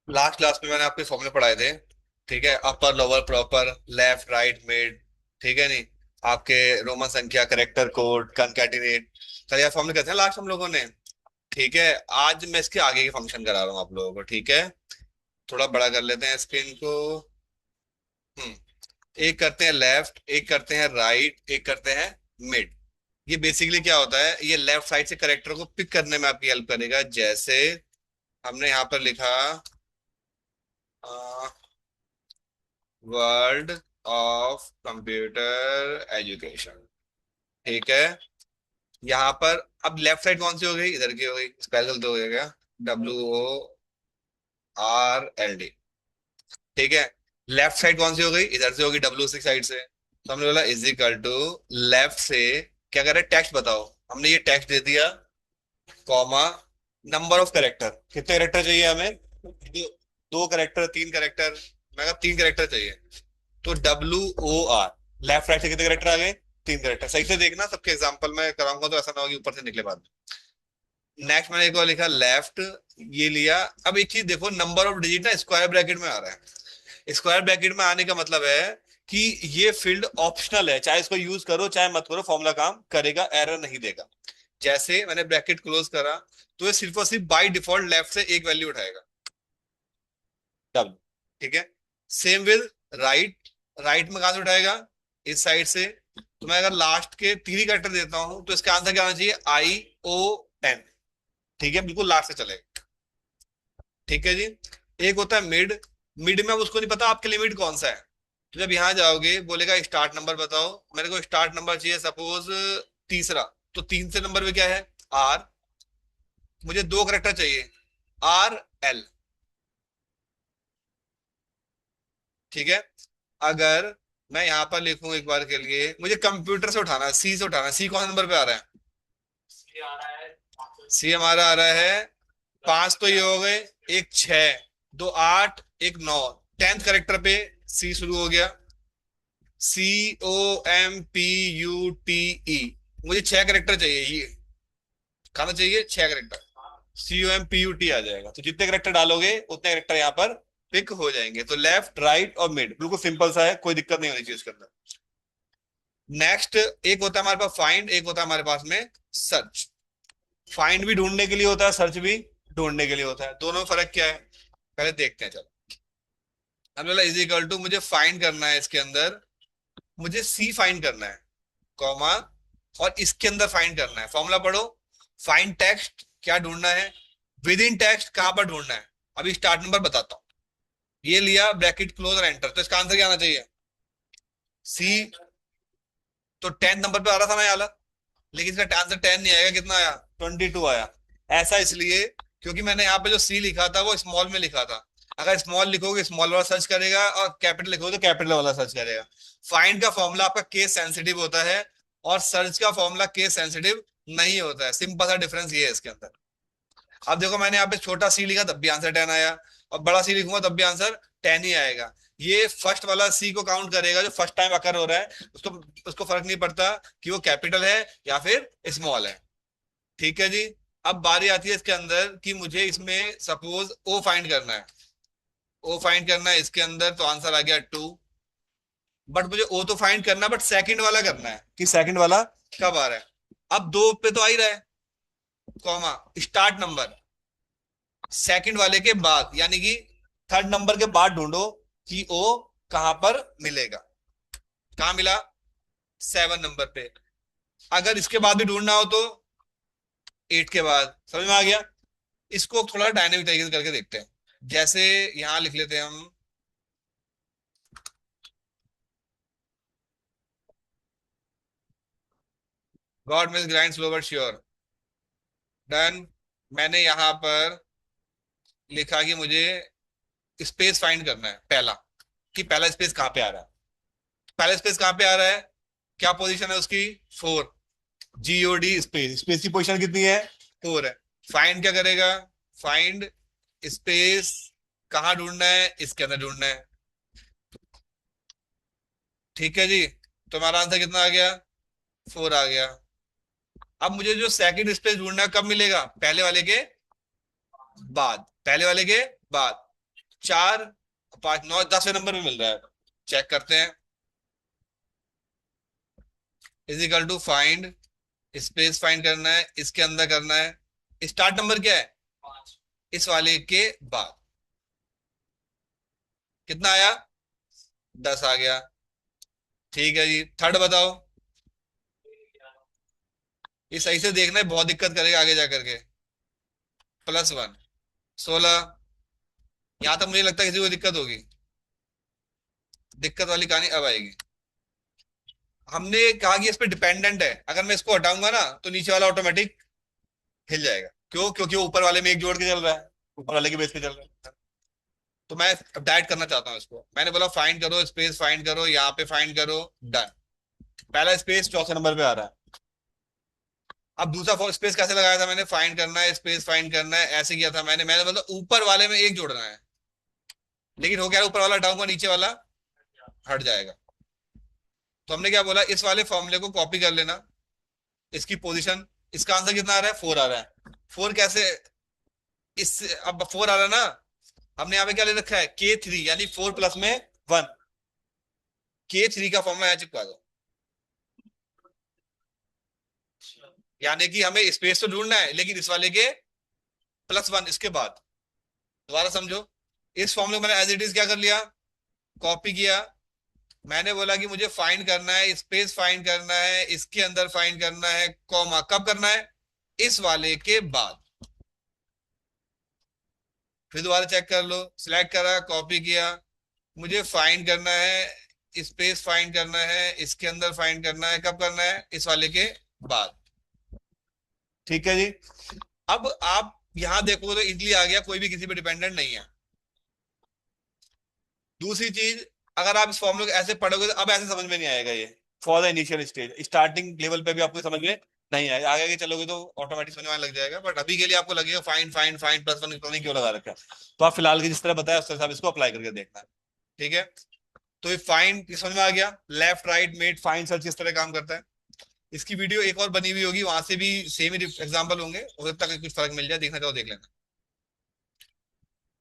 Last class में मैंने आपके फॉर्मूले पढ़ाए थे। ठीक है, upper lower proper left right mid. ठीक है नहीं, आपके रोमन संख्या करेक्टर कोड कंकैटिनेट। कल यार फॉर्मूले कहते हैं लास्ट हम लोगों ने। ठीक है, आज मैं इसके आगे के फंक्शन करा रहा हूँ आप लोगों को। ठीक है, थोड़ा बड़ा कर लेते हैं स्क्रीन को। हम्म एक करते हैं लेफ्ट, एक करते हैं राइट, एक करते हैं मिड। ये बेसिकली क्या होता है, ये लेफ्ट साइड से करेक्टर को पिक करने में आपकी हेल्प करेगा। जैसे हमने यहाँ पर लिखा वर्ल्ड ऑफ कंप्यूटर एजुकेशन। ठीक है, यहाँ पर अब लेफ्ट साइड कौन सी हो गई, इधर की हो गई, स्पेशल तो हो गया क्या, WORLD। ठीक है, लेफ्ट साइड कौन सी हो गई, इधर से होगी W6 साइड से। तो हमने बोला इज इक्वल टू लेफ्ट से क्या करे, टेक्स्ट बताओ। हमने ये टेक्स्ट दे दिया, कॉमा नंबर ऑफ करेक्टर, कितने करेक्टर चाहिए हमें, दो करेक्टर, तीन करेक्टर। मैं कहा तीन करेक्टर चाहिए। तो WOR, लेफ्ट राइट से कितने करेक्टर आ गए, तीन करेक्टर। सही से देखना, सबके एग्जांपल में कराऊंगा तो ऐसा ना हो कि ऊपर से निकले बाद में। नेक्स्ट मैंने एक और लिखा लेफ्ट, ये लिया। अब एक चीज देखो, नंबर ऑफ डिजिट ना स्क्वायर ब्रैकेट में आ रहा है। स्क्वायर ब्रैकेट में आने का मतलब है कि ये फील्ड ऑप्शनल है, चाहे इसको यूज करो चाहे मत करो, फॉर्मूला काम करेगा, एरर नहीं देगा। जैसे मैंने ब्रैकेट क्लोज करा, तो ये सिर्फ और सिर्फ बाय डिफॉल्ट लेफ्ट से एक वैल्यू उठाएगा, डब्ल्यू। ठीक है, सेम विद राइट। राइट में कहां से उठाएगा, इस साइड से। तो मैं अगर लास्ट के तीन ही कैरेक्टर देता हूं तो इसका आंसर क्या आना चाहिए, ION। ठीक है, बिल्कुल लास्ट से चलेगा। ठीक है जी। एक होता है मिड। मिड में अब उसको नहीं पता आपके लिए मिड कौन सा है। तो जब यहां जाओगे बोलेगा स्टार्ट नंबर बताओ, मेरे को स्टार्ट नंबर चाहिए सपोज तीसरा। तो तीन से नंबर में क्या है, R। मुझे दो करेक्टर चाहिए, RL। ठीक है, अगर मैं यहां पर लिखूं एक बार के लिए, मुझे कंप्यूटर से उठाना है, C से उठाना है। C कौन सा नंबर पे आ रहा है, C हमारा आ रहा है पांच, तो ये हो गए, एक छह, दो आठ, एक नौ। टेंथ करेक्टर पे C शुरू हो गया, COMPUTE। मुझे छह करेक्टर चाहिए, ये खाना चाहिए छह करेक्टर। COMPUT आ जाएगा, तो जितने करेक्टर डालोगे उतने करेक्टर यहाँ पर पिक हो जाएंगे। तो लेफ्ट राइट और मिड बिल्कुल सिंपल सा है, कोई दिक्कत नहीं होनी चाहिए इसके अंदर। नेक्स्ट, एक होता है हमारे पास फाइंड, एक होता है हमारे पास में सर्च। फाइंड भी ढूंढने के लिए होता है, सर्च भी ढूंढने के लिए होता है। दोनों में फर्क क्या है, पहले देखते हैं चलो। अब बोला इज इक्वल टू, मुझे फाइंड करना है इसके अंदर, मुझे C फाइंड करना है, कॉमा, और इसके अंदर फाइंड करना है। फॉर्मूला पढ़ो, फाइंड टेक्स्ट क्या ढूंढना है, विद इन टेक्स्ट कहां पर ढूंढना है। अभी स्टार्ट नंबर बताता हूँ। ये लिया, ब्रैकेट क्लोज और एंटर, तो इसका आंसर क्या आना चाहिए, C। तो 10 नंबर पे आ रहा था ना ये वाला, लेकिन इसका आंसर 10 नहीं आएगा, कितना आया, 22 आया। ऐसा इसलिए क्योंकि मैंने यहाँ पे जो C लिखा था वो स्मॉल में लिखा था। अगर स्मॉल लिखोगे स्मॉल वाला सर्च करेगा, और कैपिटल लिखोगे तो कैपिटल वाला सर्च करेगा। फाइंड का फॉर्मूला आपका केस सेंसिटिव होता है, और सर्च का फॉर्मूला केस सेंसिटिव नहीं होता है। सिंपल सा डिफरेंस ये है इसके अंदर। अब देखो, मैंने यहाँ पे छोटा C लिखा तब भी आंसर 10 आया, और बड़ा C लिखूंगा तब भी आंसर 10 ही आएगा। ये फर्स्ट वाला C को काउंट करेगा जो फर्स्ट टाइम अकर हो रहा है, उसको उसको फर्क नहीं पड़ता कि वो कैपिटल है या फिर स्मॉल है। ठीक है जी। अब बारी आती है इसके अंदर कि मुझे इसमें सपोज O फाइंड करना है। O फाइंड करना है इसके अंदर, तो आंसर आ गया 2। बट मुझे O तो फाइंड करना है, बट सेकंड वाला करना है कि सेकंड वाला कब आ रहा है। अब दो पे तो आ ही रहा है, कॉमा, स्टार्ट नंबर सेकंड वाले के बाद, यानी कि थर्ड नंबर के बाद ढूंढो कि O कहां पर मिलेगा। कहां मिला, 7 नंबर पे। अगर इसके बाद भी ढूंढना हो तो 8 के बाद। समझ में आ गया। इसको थोड़ा डायनेमिक तरीके से करके देखते हैं। जैसे यहां लिख लेते हैं हम, God mills grind slow but sure. Done. मैंने यहां पर लिखा कि मुझे स्पेस फाइंड करना है पहला, कि पहला स्पेस कहां पे आ रहा है। पहला स्पेस कहां पे आ रहा है, क्या पोजीशन है उसकी, 4। GOD स्पेस, स्पेस की पोजीशन कितनी है, 4 है। फाइंड क्या करेगा, फाइंड स्पेस, कहाँ ढूंढना है, इसके अंदर ढूंढना है। ठीक है जी। तो हमारा आंसर कितना आ गया, 4 आ गया। अब मुझे जो सेकंड स्पेस ढूंढना है कब मिलेगा, पहले वाले के बाद, पहले वाले के बाद। 4, 5, 9, 10वें नंबर पे मिल रहा है। चेक करते हैं। Is equal to find, space find करना है, इसके अंदर करना है। स्टार्ट नंबर क्या है? इस वाले के बाद कितना आया? 10 आ गया। ठीक है जी, थर्ड बताओ। ये सही से देखना है, बहुत दिक्कत करेगा आगे जा करके। +1, 16। यहां तक मुझे लगता है किसी को दिक्कत होगी। दिक्कत वाली कहानी अब आएगी। हमने कहा कि इस पे डिपेंडेंट है, अगर मैं इसको हटाऊंगा ना तो नीचे वाला ऑटोमेटिक हिल जाएगा। क्यों? क्योंकि वो ऊपर वाले में एक जोड़ के चल रहा है, ऊपर वाले के बेस पे चल रहा है। तो मैं डाइट करना चाहता हूँ इसको। मैंने बोला फाइंड करो, स्पेस फाइंड करो, यहाँ पे फाइंड करो। डन। पहला स्पेस चौथे नंबर पे आ रहा है। अब दूसरा स्पेस कैसे लगाया था मैंने? फाइंड करना है, स्पेस फाइंड करना है, ऐसे किया था मैंने। मैंने मतलब ऊपर वाले में एक जोड़ना है। लेकिन हो गया, ऊपर वाला हटाऊंगा, नीचे वाला हट जाएगा। तो हमने क्या बोला, इस वाले फॉर्मूले को कॉपी कर लेना, इसकी पोजीशन। इसका आंसर कितना आ रहा है? 4 आ रहा है। 4 कैसे? इस अब 4 आ रहा है ना। हमने यहाँ पे क्या ले रखा है? K3, यानी 4 + 1। K3 का फॉर्मूला यहाँ चिपका दो। यानी कि हमें स्पेस तो ढूंढना है, लेकिन इस वाले के +1 इसके बाद। दोबारा समझो। इस फॉर्मूले को मैंने एज इट इज क्या कर लिया? कॉपी किया। मैंने बोला कि मुझे फाइंड करना है, स्पेस फाइंड करना है, इसके अंदर फाइंड करना है, कॉमा कब करना है? इस वाले के बाद। फिर दोबारा चेक कर लो, सिलेक्ट करा, कॉपी किया। मुझे फाइंड करना है, स्पेस फाइंड करना है, इसके अंदर फाइंड करना है, कब करना है? इस वाले के बाद। ठीक है जी। अब आप यहां देखो तो इजली आ गया, कोई भी किसी पे डिपेंडेंट नहीं है। दूसरी चीज, अगर आप इस फॉर्मूले को ऐसे पढ़ोगे तो अब ऐसे समझ में नहीं आएगा ये। For the initial stage, starting level पे भी आपको समझ में नहीं आएगा। आगे आगे चलोगे तो ऑटोमेटिक समझ में आने लग जाएगा, बट अभी के लिए आपको लगेगा फाइंड फाइंड फाइंड +1 पता नहीं क्यों लगा रखा है। तो आप फिलहाल के जिस तरह बताया उस तरह से आप इसको अप्लाई करके देखना है। ठीक है। तो ये फाइंड समझ में आ गया। Left right made find search इस तरह काम करता है। इसकी वीडियो एक और बनी हुई होगी, वहां से भी सेम ही एग्जाम्पल होंगे, हो सकता है कि कुछ फर्क मिल जाए, देखना चाहो देख लेना।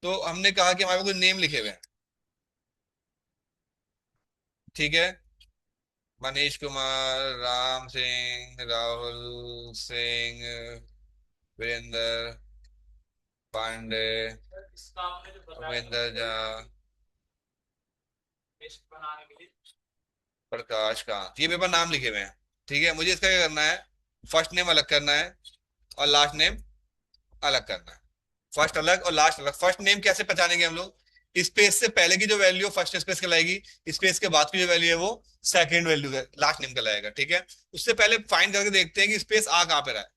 तो हमने कहा कि हमारे पास कुछ नेम लिखे हुए हैं। ठीक है। मनीष कुमार, राम सिंह, राहुल सिंह, वीरेंद्र पांडे, अमरिंदर झा, प्रकाश कांत, ये पेपर नाम लिखे हुए हैं। ठीक है। मुझे इसका क्या करना है? फर्स्ट नेम अलग करना है और लास्ट नेम अलग करना है। फर्स्ट अलग और लास्ट अलग। फर्स्ट नेम कैसे पहचानेंगे हम लोग? स्पेस से पहले की जो वैल्यू फर्स्ट स्पेस कहलाएगी, स्पेस के बाद की जो वैल्यू है वो सेकंड वैल्यू है, लास्ट नेम कहलाएगा। ठीक है। उससे पहले फाइंड करके देखते हैं कि स्पेस आ कहां पे रहा है।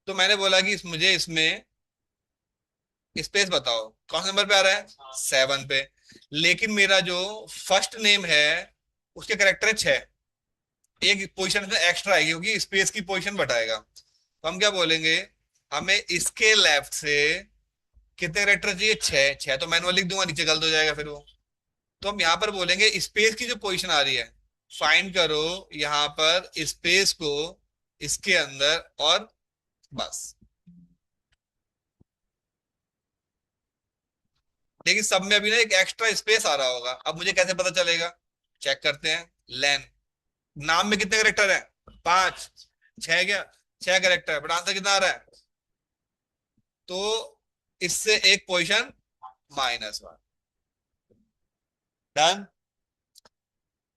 तो मैंने बोला कि मुझे इसमें स्पेस बताओ, कौन सा नंबर पे आ रहा है? 7 पे। लेकिन मेरा जो फर्स्ट नेम है उसके करेक्टर है 6। एक पोजीशन में एक्स्ट्रा आएगी क्योंकि स्पेस की पोजीशन बढ़ाएगा। तो हम क्या बोलेंगे? हमें इसके लेफ्ट से कितने करेक्टर चाहिए? 6। 6 तो मैनुअल लिख दूंगा, नीचे गलत हो जाएगा फिर वो। तो हम यहाँ पर बोलेंगे स्पेस की जो पोजीशन आ रही है, फाइंड करो यहाँ पर स्पेस को इसके अंदर, और बस। लेकिन सब में अभी ना एक एक्स्ट्रा स्पेस आ रहा होगा, अब मुझे कैसे पता चलेगा? चेक करते हैं। लेन, नाम में कितने करेक्टर है? 5। 6 क्या? 6 करेक्टर है, बट आंसर कितना आ रहा है? तो इससे एक पोजीशन -1। डन।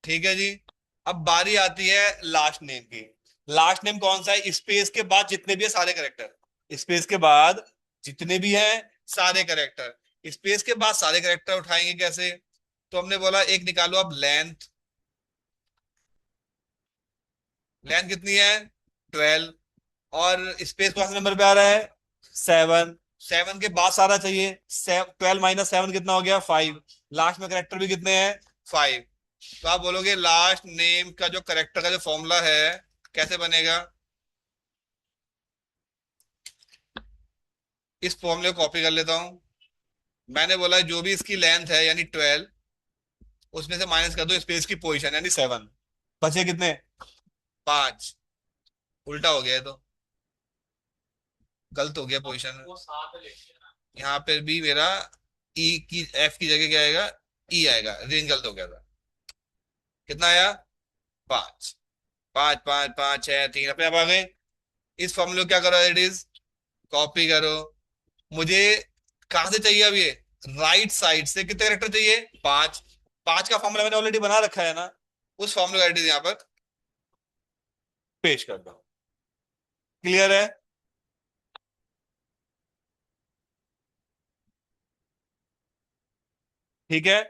ठीक है जी। अब बारी आती है लास्ट नेम की। लास्ट नेम कौन सा है? स्पेस के बाद जितने भी है सारे करेक्टर, स्पेस के बाद जितने भी हैं सारे करेक्टर। स्पेस के बाद सारे करेक्टर उठाएंगे कैसे? तो हमने बोला एक निकालो अब लेंथ। लेंथ कितनी है? 12। और स्पेस कौन सा नंबर पे आ रहा है? 7। 7 के बाद सारा चाहिए। 12 - 7 कितना हो गया? 5। लास्ट में करेक्टर भी कितने हैं? 5। तो आप बोलोगे लास्ट नेम का जो करेक्टर का जो फॉर्मूला है कैसे बनेगा? इस फॉर्मूले को कॉपी कर लेता हूं। मैंने बोला जो भी इसकी लेंथ है यानी 12, उसमें से माइनस कर दो स्पेस की पोजीशन यानी 7। बचे कितने? 5। उल्टा हो गया है तो। गलत हो गया पोजीशन। यहाँ पे भी मेरा ई की एफ की जगह क्या आएगा, ई आएगा, रेंज गलत हो गया था। कितना आया, 5। 5 5 5 6 3, अपने आप आ गए। इस फॉर्मूले को क्या करो, इट इज कॉपी करो। मुझे कहां से चाहिए अब ये, राइट साइड से कितने करेक्टर चाहिए, 5। 5 का फॉर्मूला मैंने ऑलरेडी बना रखा है ना, उस फॉर्मूले का इट इज यहाँ पर पेश कर दो। क्लियर है। ठीक है,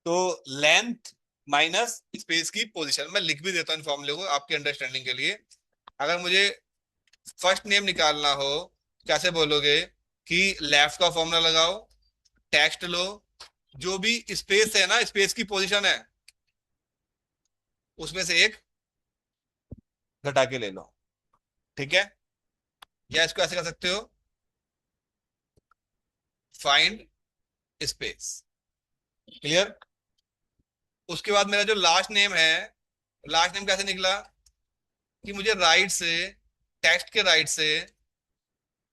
तो लेंथ माइनस स्पेस की पोजीशन, मैं लिख भी देता हूँ फॉर्मूले को आपकी अंडरस्टैंडिंग के लिए। अगर मुझे फर्स्ट नेम निकालना हो, कैसे बोलोगे कि लेफ्ट का फॉर्मूला लगाओ, टेक्स्ट लो, जो भी स्पेस है ना, स्पेस की पोजीशन है, उसमें से एक घटा के ले लो। ठीक है, या इसको ऐसे कर सकते हो, फाइंड स्पेस। क्लियर। उसके बाद मेरा जो लास्ट नेम है, लास्ट नेम कैसे निकला कि मुझे राइट से, टेक्स्ट के राइट से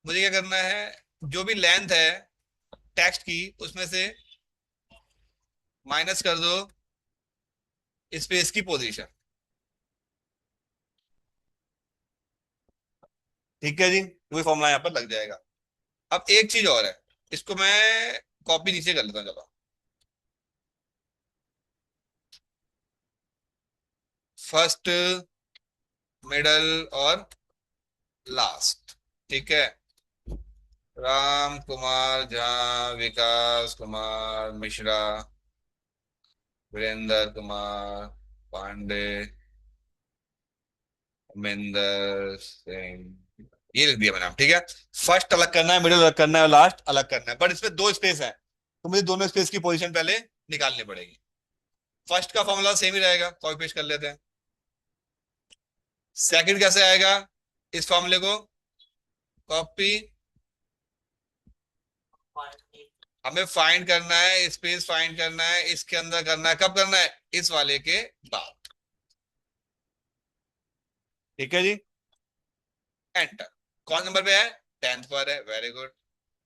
मुझे क्या करना है, जो भी लेंथ है टेक्स्ट की, उसमें से माइनस कर दो स्पेस की पोजीशन। ठीक है जी, वही फॉर्मूला यहाँ पर लग जाएगा। अब एक चीज और है, इसको मैं कॉपी नीचे कर लेता हूँ, चलो। फर्स्ट, मिडल और लास्ट। ठीक है, राम कुमार झा, विकास कुमार मिश्रा, वीरेंद्र कुमार पांडे, महेंद्र सिंह, ये लिख दिया मैंने नाम। ठीक है, फर्स्ट अलग करना है, मिडिल अलग करना है, और लास्ट अलग करना है, बट इसमें दो स्पेस है, तो मुझे दोनों स्पेस की पोजीशन पहले निकालनी पड़ेगी। फर्स्ट का फॉर्मूला सेम ही रहेगा, कॉपी पेस्ट कर लेते हैं। सेकंड कैसे आएगा, इस फॉर्मूले को कॉपी, हमें फाइंड करना है, स्पेस फाइंड करना है, इसके अंदर करना है, कब करना है, इस वाले के बाद। ठीक है जी, एंटर। कौन नंबर पे है, 10th पर है, वेरी गुड।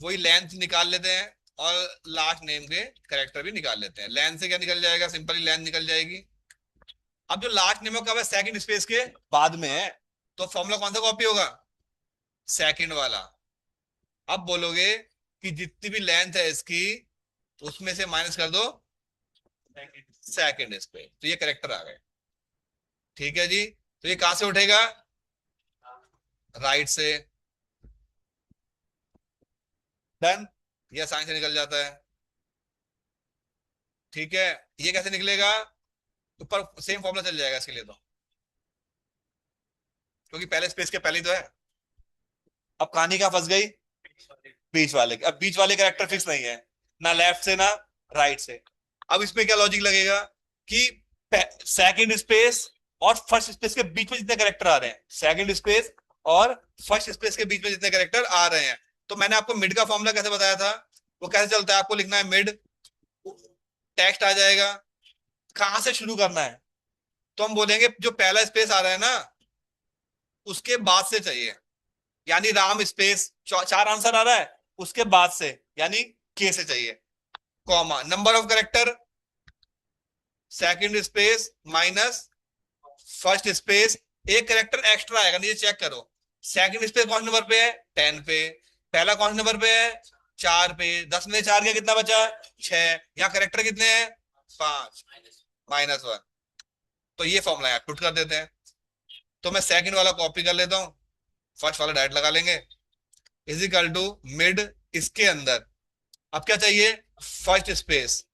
वही लेंथ निकाल लेते हैं, और लास्ट नेम के करेक्टर भी निकाल लेते हैं। लेंथ से क्या निकल जाएगा, सिंपली लेंथ निकल जाएगी। अब जो लास्ट नेम का सेकंड स्पेस के बाद में है, तो फॉर्मूला कौन सा कॉपी होगा, सेकंड वाला। अब बोलोगे कि जितनी भी लेंथ है इसकी, उसमें से माइनस कर दो सेकंड स्पेस, तो ये करेक्टर आ गए। ठीक है जी, तो ये कहां से उठेगा, राइट से। डन, ये आसानी से निकल जाता है। ठीक है, ये कैसे निकलेगा, ऊपर सेम फॉर्मूला चल जाएगा इसके लिए तो, क्योंकि पहले स्पेस के पहले ही तो है। अब कहानी क्या फंस गई, बीच वाले, अब बीच वाले कैरेक्टर फिक्स नहीं है, ना लेफ्ट से ना राइट से। अब इसमें क्या लॉजिक लगेगा कि सेकंड स्पेस और फर्स्ट स्पेस के बीच में जितने कैरेक्टर आ रहे हैं, सेकंड स्पेस और फर्स्ट स्पेस के बीच में जितने कैरेक्टर आ रहे हैं, तो मैंने आपको मिड का फॉर्मूला कैसे बताया था, वो कैसे चलता है, आपको लिखना है मिड, टेक्स्ट आ जाएगा, कहां से शुरू करना है, तो हम बोलेंगे जो पहला स्पेस आ रहा है ना, उसके बाद से चाहिए, यानी राम स्पेस, चार आंसर आ रहा है, उसके बाद से, यानी के से चाहिए, comma, number of character, second space minus first space, एक करेक्टर एक्स्ट्रा आएगा, नीचे चेक करो। सेकंड स्पेस कौन नंबर पे है, 10 पे। पहला कौन नंबर पे है, 4 पे। 10 में 4 गया, कितना बचा, 6। यहाँ करेक्टर कितने हैं, 5, -1। तो ये फॉर्मूला यहाँ पुट कर देते हैं। तो मैं सेकंड वाला कॉपी कर लेता हूँ, फर्स्ट वाला डायरेक्ट लगा लेंगे, इज इक्वल टू मिड, इसके अंदर अब क्या चाहिए, फर्स्ट स्पेस,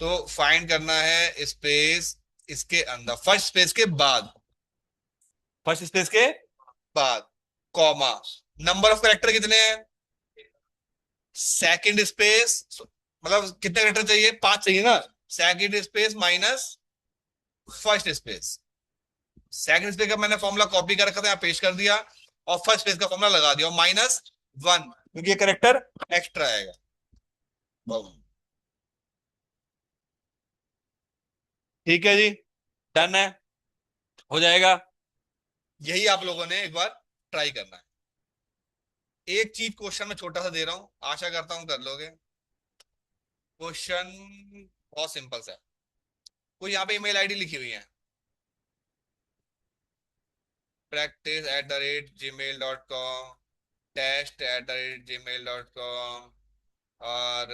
तो फाइंड करना है स्पेस इसके अंदर, फर्स्ट स्पेस के बाद, फर्स्ट स्पेस के बाद, कॉमा, नंबर ऑफ करेक्टर कितने हैं, सेकंड स्पेस, मतलब कितने करेक्टर चाहिए, 5 चाहिए ना, second space minus first space. Second space का मैंने फॉर्मूला कॉपी कर रखा था, यहाँ पेश कर दिया, और फर्स्ट स्पेस का फॉर्मूला लगा दिया, -1, क्योंकि ये करेक्टर एक्स्ट्रा आएगा। Boom. ठीक है जी, डन है, हो जाएगा। यही आप लोगों ने एक बार ट्राई करना है। एक चीज क्वेश्चन में छोटा सा दे रहा हूं, आशा करता हूं कर लोगे। क्वेश्चन बहुत सिंपल सा है। कोई यहाँ पे ईमेल आईडी लिखी हुई है, practice@gmail.com, test@gmail.com, और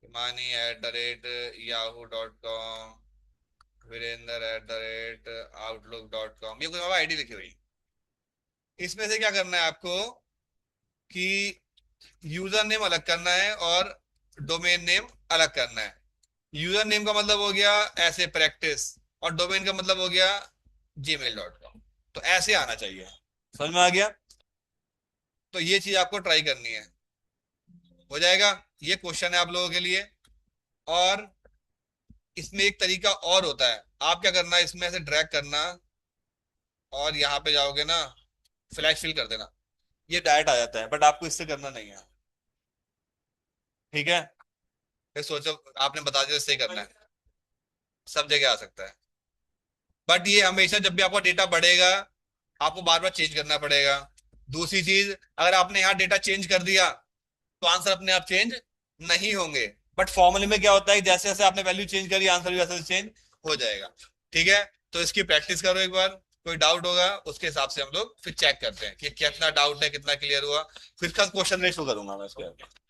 हिमानी@yahoo.com, वीरेंद्र@outlook.com, ये कोई आईडी लिखी हुई। इसमें से क्या करना है आपको कि यूजर नेम अलग करना है और डोमेन नेम अलग करना है। यूजर नेम का मतलब हो गया ऐसे प्रैक्टिस, और डोमेन का मतलब हो गया gmail.com। तो ऐसे आना चाहिए, समझ में आ गया? तो ये चीज आपको ट्राई करनी है, हो जाएगा। ये क्वेश्चन है आप लोगों के लिए। और इसमें एक तरीका और होता है, आप क्या करना है, इसमें ऐसे ड्रैग करना और यहाँ पे जाओगे ना, फ्लैश फिल कर देना, ये डायरेक्ट आ जाता है, बट आपको इससे करना नहीं है। ठीक है, फिर सोचो, आपने बता दिया इससे ही करना है, सब जगह आ सकता है। बट ये हमेशा जब भी आपका डेटा बढ़ेगा, आपको बार बार चेंज करना पड़ेगा। दूसरी चीज, अगर आपने यहाँ डेटा चेंज कर दिया तो आंसर अपने आप चेंज नहीं होंगे। बट फॉर्मूले में क्या होता है, जैसे जैसे आपने वैल्यू चेंज करी, आंसर भी वैसे वैसे चेंज हो जाएगा। ठीक है, तो इसकी प्रैक्टिस करो एक बार। कोई डाउट होगा उसके हिसाब से हम लोग फिर चेक करते हैं कि कितना डाउट है, कितना क्लियर हुआ। फिर का क्वेश्चन नहीं शो करूंगा मैं इसके आगे।